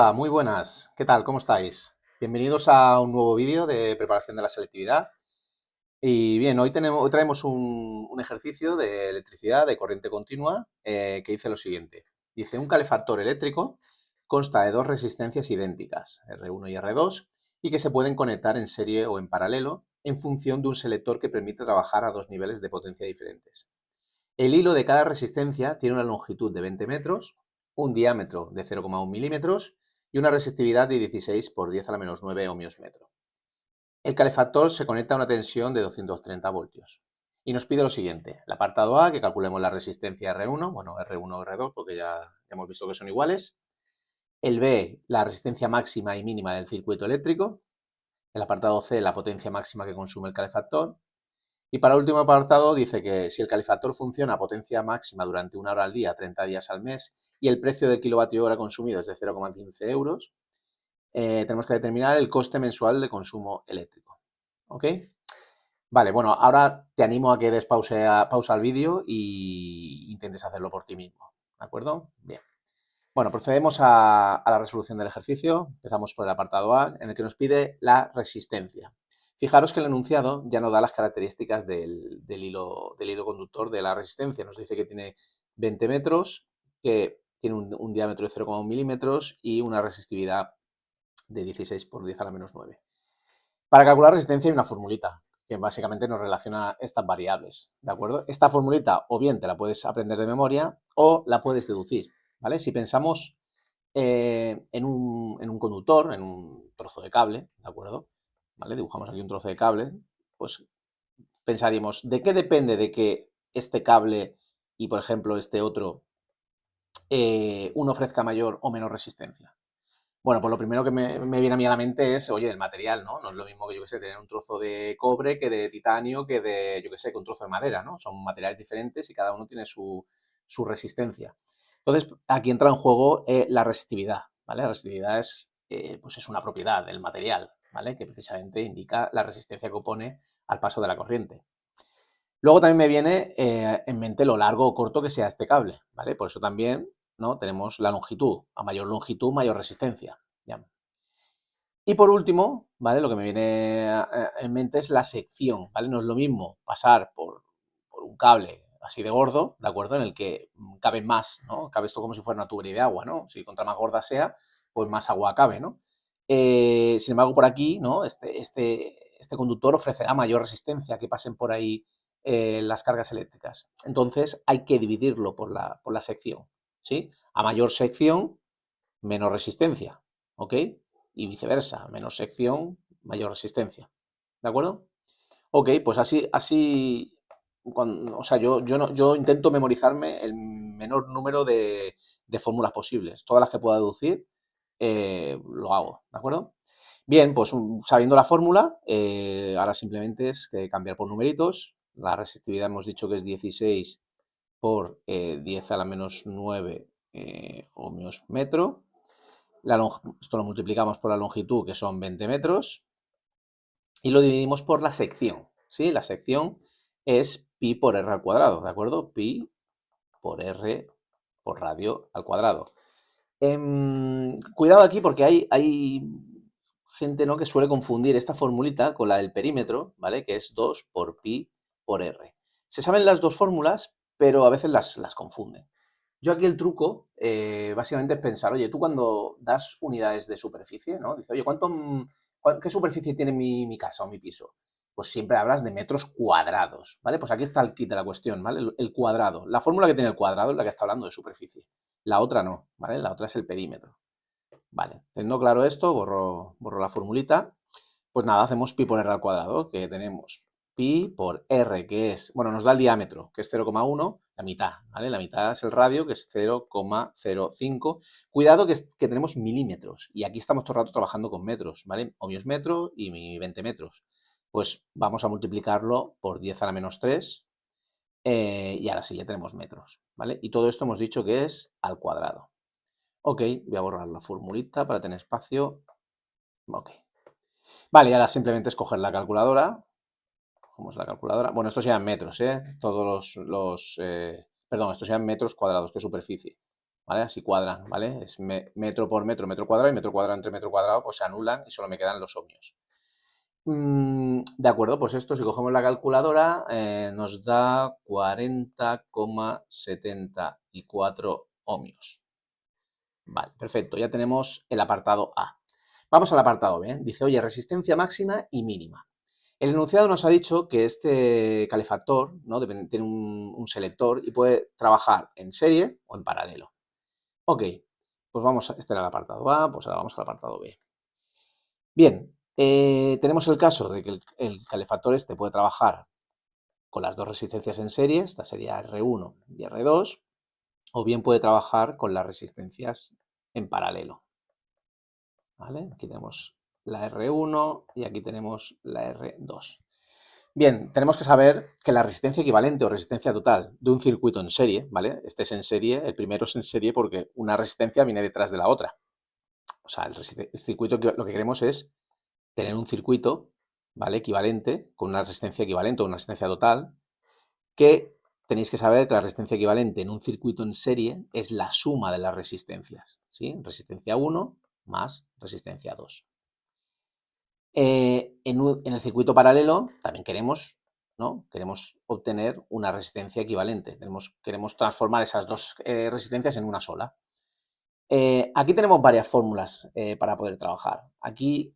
Hola, muy buenas. ¿Qué tal? ¿Cómo estáis? Bienvenidos a un nuevo vídeo de preparación de la selectividad. Y bien, hoy traemos un ejercicio de electricidad de corriente continua que dice lo siguiente. Dice, un calefactor eléctrico consta de dos resistencias idénticas, R1 y R2, y que se pueden conectar en serie o en paralelo en función de un selector que permite trabajar a dos niveles de potencia diferentes. El hilo de cada resistencia tiene una longitud de 20 metros, un diámetro de 0,1 milímetros y una resistividad de 16 por 10 a la menos 9 ohmios metro. El calefactor se conecta a una tensión de 230 voltios. Y nos pide lo siguiente, el apartado A, que calculemos la resistencia R1, bueno, R1 o R2, porque ya hemos visto que son iguales. El B, la resistencia máxima y mínima del circuito eléctrico. El apartado C, la potencia máxima que consume el calefactor. Y para el último apartado dice que si el calefactor funciona a potencia máxima durante 1 hora al día, 30 días al mes, y el precio del kilovatio hora consumido es de 0,15 euros, tenemos que determinar el coste mensual de consumo eléctrico. ¿Ok? Vale, bueno, ahora te animo a que des pausa al vídeo y intentes hacerlo por ti mismo. ¿De acuerdo? Bien. Bueno, procedemos a la resolución del ejercicio. Empezamos por el apartado A, en el que nos pide la resistencia. Fijaros que el enunciado ya nos da las características del hilo conductor de la resistencia. Nos dice que tiene 20 metros, que tiene un diámetro de 0,1 milímetros y una resistividad de 16 por 10 a la menos 9. Para calcular resistencia hay una formulita que básicamente nos relaciona estas variables, ¿de acuerdo? Esta formulita o bien te la puedes aprender de memoria o la puedes deducir, ¿vale? Si pensamos en un conductor, en un trozo de cable, ¿de acuerdo? ¿Vale? Dibujamos aquí un trozo de cable, pues pensaríamos, ¿de qué depende de que este cable y, por ejemplo, este otro, uno ofrezca mayor o menor resistencia? Bueno, pues lo primero que me viene a mí a la mente es, oye, el material, ¿no? No es lo mismo que, yo qué sé, tener un trozo de cobre que de titanio, que de, yo qué sé, que un trozo de madera, ¿no? Son materiales diferentes y cada uno tiene su resistencia. Entonces, aquí entra en juego la resistividad, ¿vale? La resistividad pues es una propiedad del material, ¿vale? Que precisamente indica la resistencia que opone al paso de la corriente. Luego también me viene en mente lo largo o corto que sea este cable, ¿vale? Por eso también, ¿no? Tenemos la longitud. A mayor longitud, mayor resistencia. ¿Ya? Y por último, ¿vale? Lo que me viene en mente es la sección, ¿vale? No es lo mismo pasar por un cable así de gordo, ¿de acuerdo? En el que cabe más, ¿no? Cabe esto como si fuera una tubería de agua, ¿no? Si contra más gorda sea, pues más agua cabe, ¿no? Sin embargo, por aquí, ¿no? Este conductor ofrecerá mayor resistencia que pasen por ahí las cargas eléctricas. Entonces, hay que dividirlo por la sección, ¿sí? A mayor sección, menos resistencia, ¿ok? Y viceversa, menos sección, mayor resistencia, ¿de acuerdo? Ok, pues así o sea, yo intento memorizarme el menor número de fórmulas posibles. Todas las que pueda deducir, lo hago, ¿de acuerdo? Bien, pues sabiendo la fórmula, ahora simplemente es cambiar por numeritos. La resistividad hemos dicho que es 16 por 10 a la menos 9 ohmios metro. Esto lo multiplicamos por la longitud, que son 20 metros, y lo dividimos por la sección, ¿sí? La sección es pi por r al cuadrado, ¿de acuerdo? Pi por r por radio al cuadrado. Cuidado aquí porque hay gente, ¿no?, que suele confundir esta formulita con la del perímetro, ¿vale? Que es 2 por pi por r. Se saben las dos fórmulas, pero a veces las confunden. Yo aquí el truco, básicamente es pensar, oye, tú cuando das unidades de superficie, ¿no? Dices, oye, ¿qué superficie tiene mi casa o mi piso? Pues siempre hablas de metros cuadrados, ¿vale? Pues aquí está el kit de la cuestión, ¿vale? El cuadrado. La fórmula que tiene el cuadrado es la que está hablando de superficie. La otra no, ¿vale? La otra es el perímetro. Vale, teniendo claro esto, borro la formulita. Pues nada, hacemos pi por r al cuadrado, que tenemos pi por r, que es, bueno, nos da el diámetro, que es 0,1, la mitad, ¿vale? La mitad es el radio, que es 0,05. Cuidado que tenemos milímetros, y aquí estamos todo el rato trabajando con metros, ¿vale? Ohmios metro y 20 metros. Pues vamos a multiplicarlo por 10 a la menos 3, y ahora sí, ya tenemos metros, ¿vale? Y todo esto hemos dicho que es al cuadrado. Ok, voy a borrar la formulita para tener espacio. Ok. Vale, y ahora simplemente escoger la calculadora. Cogemos la calculadora. Bueno, estos sean metros, ¿eh? Todos perdón, estos sean metros cuadrados, que superficie. ¿vale? Así cuadran, ¿vale? Es metro por metro, metro cuadrado, y metro cuadrado entre metro cuadrado, pues se anulan y solo me quedan los ohmios. De acuerdo, pues esto, si cogemos la calculadora, nos da 40,74 ohmios. Vale, perfecto, ya tenemos el apartado A. Vamos al apartado B. Dice, oye, resistencia máxima y mínima. El enunciado nos ha dicho que este calefactor, ¿no?, tiene un selector y puede trabajar en serie o en paralelo. Ok, pues vamos, este era el apartado A, pues ahora vamos al apartado B. Bien, tenemos el caso de que el calefactor este puede trabajar con las dos resistencias en serie, esta sería R1 y R2, o bien puede trabajar con las resistencias en paralelo. ¿Vale? Aquí tenemos la R1 y aquí tenemos la R2. Bien, tenemos que saber que la resistencia equivalente o resistencia total de un circuito en serie, ¿vale? Este es en serie, el primero es en serie porque una resistencia viene detrás de la otra. O sea, el circuito, lo que queremos es tener un circuito, ¿vale?, equivalente, con una resistencia equivalente o una resistencia total, que tenéis que saber que la resistencia equivalente en un circuito en serie es la suma de las resistencias, ¿sí? Resistencia 1 más resistencia 2. En el circuito paralelo también queremos, ¿no?, queremos obtener una resistencia equivalente. Queremos transformar esas dos resistencias en una sola. Aquí tenemos varias fórmulas para poder trabajar. Aquí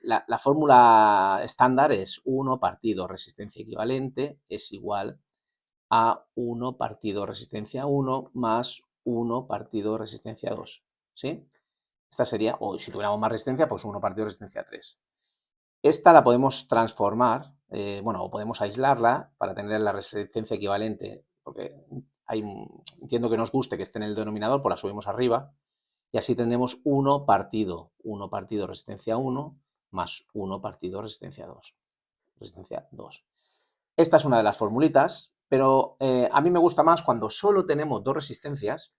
la fórmula estándar es 1 partido resistencia equivalente es igual a 1 partido resistencia 1 más 1 partido resistencia 2. ¿Sí? Esta sería, o si tuviéramos más resistencia, pues 1 partido resistencia 3. Esta la podemos transformar, bueno, o podemos aislarla para tener la resistencia equivalente, porque entiendo que nos guste que esté en el denominador, pues la subimos arriba, y así tendremos 1 partido resistencia 1 más 1 partido resistencia 2. Resistencia 2. Esta es una de las formulitas, pero a mí me gusta más cuando solo tenemos dos resistencias,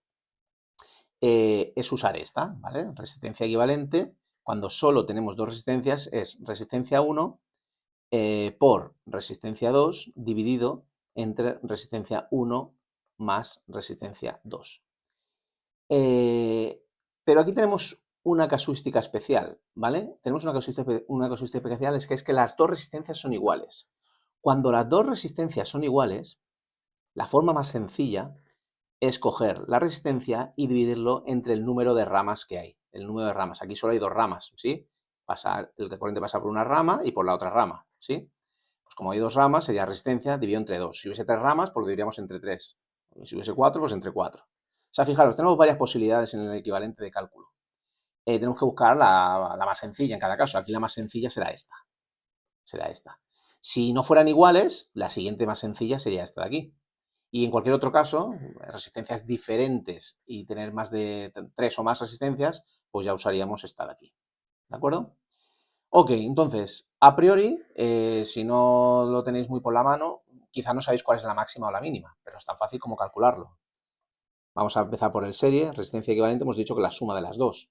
es usar esta, ¿vale? Resistencia equivalente, cuando solo tenemos dos resistencias, es resistencia 1 por resistencia 2 dividido entre resistencia 1 más resistencia 2. Pero aquí tenemos una casuística especial, ¿vale? Tenemos una casuística especial, es que las dos resistencias son iguales. Cuando las dos resistencias son iguales, la forma más sencilla es coger la resistencia y dividirlo entre el número de ramas que hay. El número de ramas. Aquí solo hay dos ramas, ¿sí? El corriente pasa por una rama y por la otra rama, ¿sí? Pues como hay dos ramas, sería resistencia dividido entre 2. Si hubiese 3 ramas, pues lo dividiríamos entre 3. Si hubiese 4, pues entre 4. O sea, fijaros, tenemos varias posibilidades en el equivalente de cálculo. Tenemos que buscar la más sencilla en cada caso. Aquí la más sencilla será esta. Será esta. Si no fueran iguales, la siguiente más sencilla sería esta de aquí. Y en cualquier otro caso, resistencias diferentes y tener más de 3 o más resistencias, pues ya usaríamos esta de aquí. ¿De acuerdo? Ok, entonces, a priori, si no lo tenéis muy por la mano, quizá no sabéis cuál es la máxima o la mínima, pero es tan fácil como calcularlo. Vamos a empezar por el serie. Resistencia equivalente hemos dicho que la suma de las dos.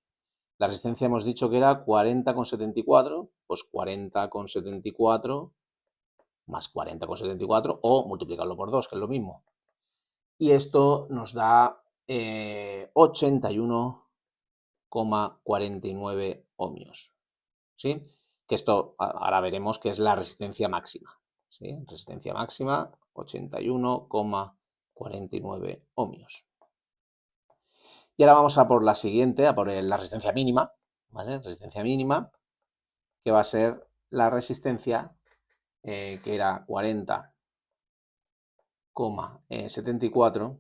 La resistencia hemos dicho que era 40,74, pues 40,74 más 40,74 o multiplicarlo por 2, que es lo mismo. Y esto nos da 81,49 ohmios. ¿Sí? Que esto ahora veremos que es la resistencia máxima. ¿Sí? Resistencia máxima, 81,49 ohmios. Y ahora vamos a por la siguiente, a por la resistencia mínima, ¿vale? Resistencia mínima, que va a ser la resistencia que era 40,74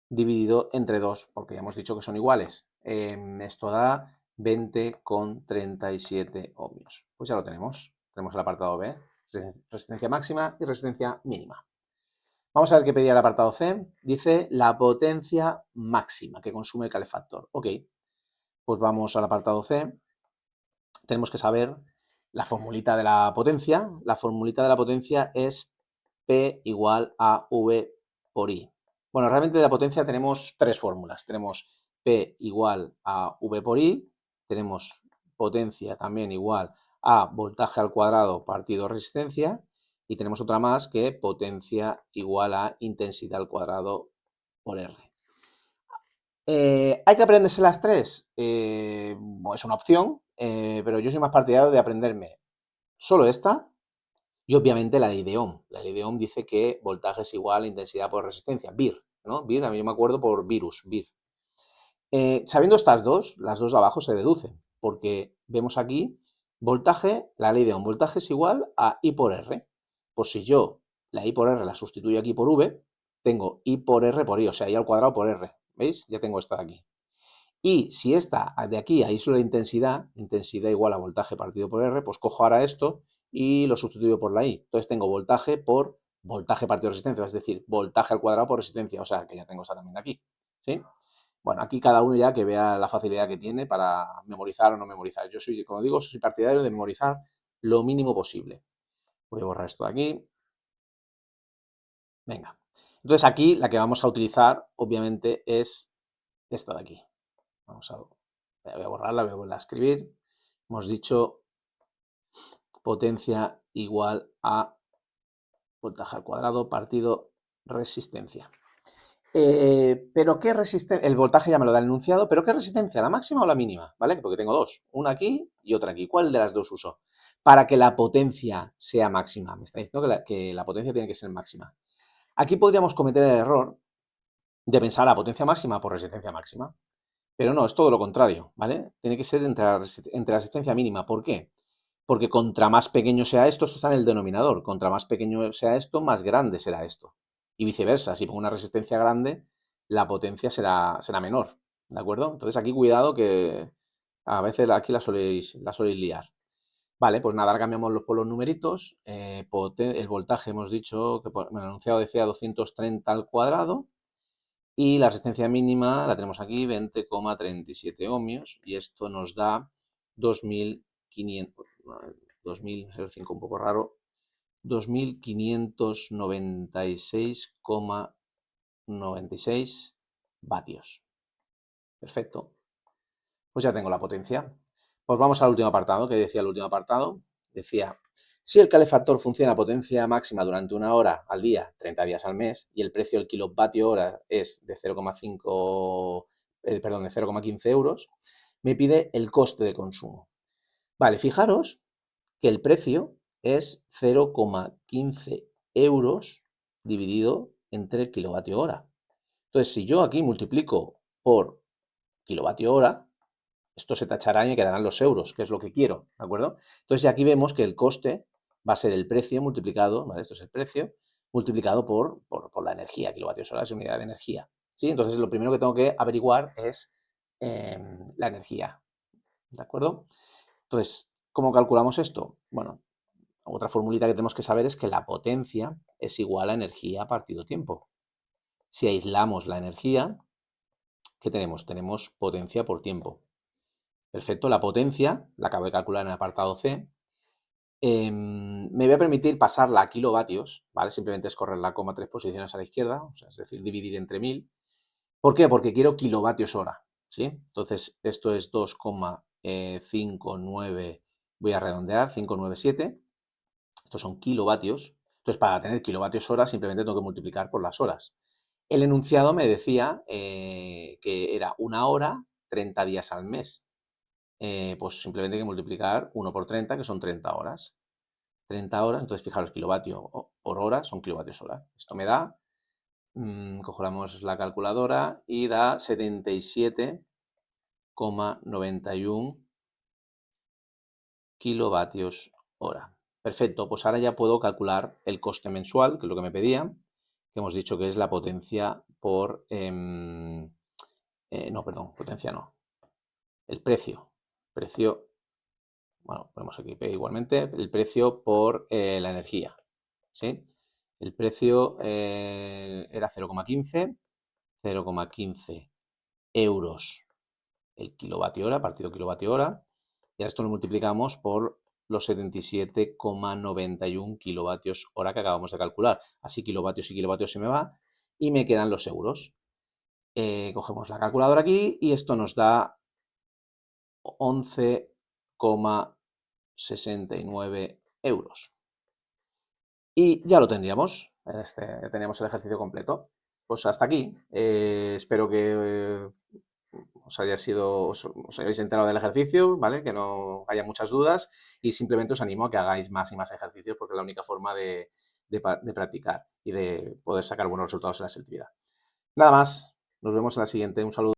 dividido entre 2, porque ya hemos dicho que son iguales. Esto da 20,37 ohmios. Pues ya lo tenemos. Tenemos el apartado B, resistencia máxima y resistencia mínima. Vamos a ver qué pedía el apartado C. Dice la potencia máxima que consume el calefactor. Ok, pues vamos al apartado C. Tenemos que saber la formulita de la potencia. La formulita de la potencia es P igual a V por I. Bueno, realmente de la potencia tenemos tres fórmulas. Tenemos P igual a V por I, tenemos potencia también igual a voltaje al cuadrado partido resistencia y tenemos otra más que potencia igual a intensidad al cuadrado por R. ¿Hay que aprenderse las tres? Bueno, es una opción, pero yo soy más partidario de aprenderme solo esta y obviamente la ley de Ohm. La ley de Ohm dice que voltaje es igual a intensidad por resistencia, VIR, ¿no? VIR, a mí yo me acuerdo por virus, VIR. Sabiendo estas dos, las dos de abajo se deducen, porque vemos aquí voltaje, la ley de Ohm, voltaje es igual a I por R. Pues si yo la I por R la sustituyo aquí por V, tengo I por R por I, o sea, I al cuadrado por R. ¿Veis? Ya tengo esta de aquí. Y si esta de aquí aíslo la intensidad, intensidad igual a voltaje partido por R, pues cojo ahora esto y lo sustituyo por la I. Entonces tengo voltaje por voltaje partido resistencia, es decir, voltaje al cuadrado por resistencia, o sea, que ya tengo esa también aquí. ¿Sí? Bueno, aquí cada uno ya que vea la facilidad que tiene para memorizar o no memorizar. Yo soy, como digo, soy partidario de memorizar lo mínimo posible. Voy a borrar esto de aquí. Venga. Entonces aquí la que vamos a utilizar, obviamente, es esta de aquí. Vamos a, voy a borrarla, voy a volver a escribir. Hemos dicho potencia igual a voltaje al cuadrado partido resistencia. Pero ¿qué resistencia? El voltaje ya me lo da el enunciado, pero ¿qué resistencia? ¿La máxima o la mínima? ¿Vale? Porque tengo dos, una aquí y otra aquí. ¿Cuál de las dos uso? Para que la potencia sea máxima. Me está diciendo que la potencia tiene que ser máxima. Aquí podríamos cometer el error de pensar la potencia máxima por resistencia máxima. Pero no, es todo lo contrario, ¿vale? Tiene que ser entre la resistencia mínima. ¿Por qué? Porque contra más pequeño sea esto está en el denominador. Contra más pequeño sea esto, más grande será esto. Y viceversa, si pongo una resistencia grande, la potencia será menor, ¿de acuerdo? Entonces aquí cuidado que a veces aquí la soléis liar. Vale, pues nada, ahora cambiamos por los numeritos. El voltaje hemos dicho, que el enunciado decía 230 al cuadrado. Y la resistencia mínima la tenemos aquí, 20,37 ohmios, y esto nos da 2.500, 2005 un poco raro, 2.596,96 vatios. Perfecto. Pues ya tengo la potencia. Pues vamos al último apartado. ¿Qué decía el último apartado? Decía, si el calefactor funciona a potencia máxima durante 1 hora al día, 30 días al mes, y el precio del kilovatio hora es de 0,5, perdón, de 0,15 euros, me pide el coste de consumo. Vale, fijaros que el precio es 0,15 euros dividido entre kilovatio hora. Entonces, si yo aquí multiplico por kilovatio hora, esto se tachará y me quedarán los euros, que es lo que quiero, ¿de acuerdo? Entonces, aquí vemos que el coste va a ser el precio multiplicado, ¿vale? Esto es el precio, multiplicado por la energía, kilovatios hora es unidad de energía, ¿sí? Entonces, lo primero que tengo que averiguar es la energía, ¿de acuerdo? Entonces, ¿cómo calculamos esto? Bueno, otra formulita que tenemos que saber es que la potencia es igual a energía partido tiempo. Si aislamos la energía, ¿qué tenemos? Tenemos potencia por tiempo. Perfecto, la potencia la acabo de calcular en el apartado C. Me voy a permitir pasarla a kilovatios, ¿vale? Simplemente es correr la coma 3 posiciones a la izquierda, o sea, es decir, dividir entre 1000. ¿Por qué? Porque quiero kilovatios hora, ¿sí? Entonces, esto es 2,59, voy a redondear, 597. Estos son kilovatios. Entonces, para tener kilovatios hora, simplemente tengo que multiplicar por las horas. El enunciado me decía que era 1 hora, 30 días al mes. Pues simplemente hay que multiplicar 1 por 30, que son 30 horas. 30 horas, entonces fijaros, kilovatio por hora son kilovatios hora. Esto me da, cogemos la calculadora y da 77,91 kilovatios hora. Perfecto, pues ahora ya puedo calcular el coste mensual, que es lo que me pedía, que hemos dicho que es la potencia por... no, perdón, potencia no. El precio. Precio, bueno, ponemos aquí P igualmente, el precio por la energía, ¿sí? El precio era 0,15 euros el kilovatio hora, partido kilovatio hora, y ahora esto lo multiplicamos por los 77,91 kilovatios hora que acabamos de calcular. Así kilovatios y kilovatios se me va y me quedan los euros. Cogemos la calculadora aquí y esto nos da 11,69 euros. Y ya lo tendríamos, ya teníamos el ejercicio completo. pues hasta aquí. Espero que os hayáis enterado del ejercicio, ¿vale? Que no haya muchas dudas y simplemente os animo a que hagáis más y más ejercicios porque es la única forma de practicar y de poder sacar buenos resultados en la selectividad. Nada más, nos vemos en la siguiente. Un saludo.